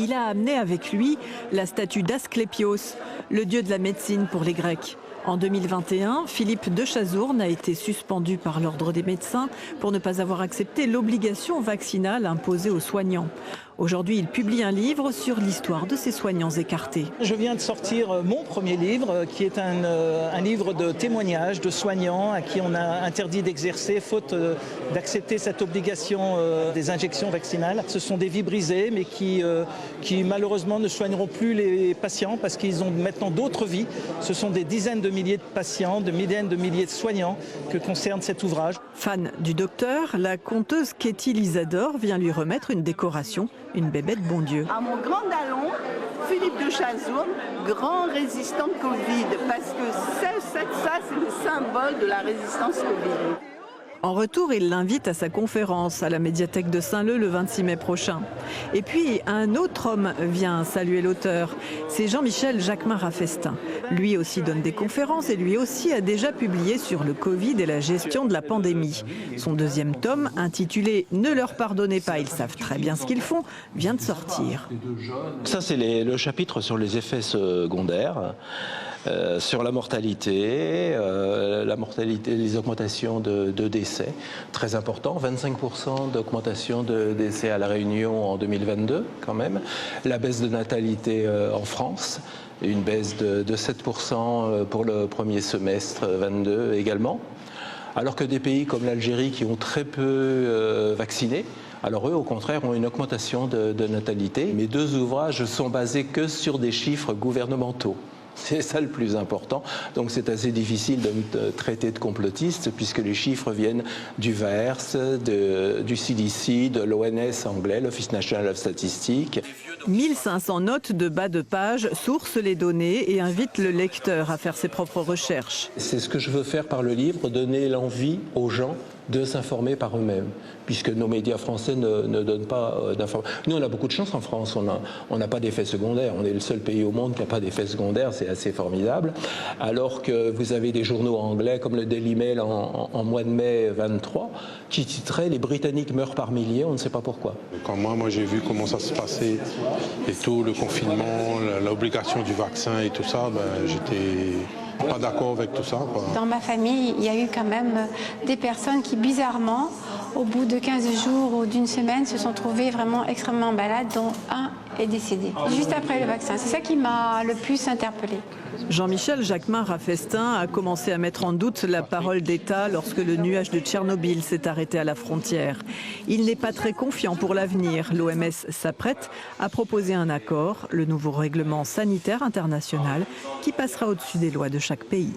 Il a amené avec lui la statue d'Asclépios, le dieu de la médecine pour les Grecs. En 2021, Philippe de Chazourne a été suspendu par l'Ordre des médecins pour ne pas avoir accepté l'obligation vaccinale imposée aux soignants. Aujourd'hui, il publie un livre sur l'histoire de ces soignants écartés. Je viens de sortir mon premier livre, qui est un livre de témoignages de soignants à qui on a interdit d'exercer faute d'accepter cette obligation des injections vaccinales. Ce sont des vies brisées, mais qui malheureusement ne soigneront plus les patients parce qu'ils ont maintenant d'autres vies. Ce sont des dizaines de milliers de patients, de dizaines de milliers de soignants que concerne cet ouvrage. Fan du docteur, la conteuse Ketty Lisador vient lui remettre une décoration, une bébête bon Dieu. À mon grand dallon, Philippe de Chazourne, grand résistant Covid, parce que ça c'est le symbole de la résistance Covid. En retour, il l'invite à sa conférence à la médiathèque de Saint-Leu le 26 mai prochain. Et puis, un autre homme vient saluer l'auteur. C'est Jean-Michel Jacquemin-Raffestin. Lui aussi donne des conférences et lui aussi a déjà publié sur le Covid et la gestion de la pandémie. Son deuxième tome, intitulé « Ne leur pardonnez pas, ils savent très bien ce qu'ils font », vient de sortir. Ça, c'est le chapitre sur les effets secondaires. Sur la mortalité, les augmentations de décès, très important, 25% d'augmentation de décès à La Réunion en 2022 quand même, la baisse de natalité en France, une baisse de 7% pour le premier semestre 22 également, alors que des pays comme l'Algérie qui ont très peu vacciné, alors eux, au contraire, ont une augmentation de natalité. Mes deux ouvrages sont basés que sur des chiffres gouvernementaux. C'est ça le plus important. Donc c'est assez difficile de me traiter de complotiste puisque les chiffres viennent du VAERS, du CDC, de l'ONS anglais, l'Office National of Statistics. 1500 notes de bas de page sourcent les données et invitent le lecteur à faire ses propres recherches. C'est ce que je veux faire par le livre, donner l'envie aux gens de s'informer par eux-mêmes, puisque nos médias français ne donnent pas d'informations. Nous, on a beaucoup de chance en France, on n'a pas d'effets secondaires. On est le seul pays au monde qui n'a pas d'effets secondaires, c'est assez formidable. Alors que vous avez des journaux anglais comme le Daily Mail en mois de mai 23, qui titraient « Les Britanniques meurent par milliers, on ne sait pas pourquoi ». Quand moi j'ai vu comment ça se passait, et tout, le confinement, l'obligation du vaccin et tout ça, j'étais pas d'accord avec tout ça, quoi. Dans ma famille, il y a eu quand même des personnes qui, bizarrement, au bout de 15 jours ou d'une semaine, se sont trouvées vraiment extrêmement malades, dont un est décédé, juste après le vaccin. C'est ça qui m'a le plus interpellée. Jean-Michel Jacquemin-Raffestin a commencé à mettre en doute la parole d'État lorsque le nuage de Tchernobyl s'est arrêté à la frontière. Il n'est pas très confiant pour l'avenir. L'OMS s'apprête à proposer un accord, le nouveau règlement sanitaire international, qui passera au-dessus des lois de chaque pays.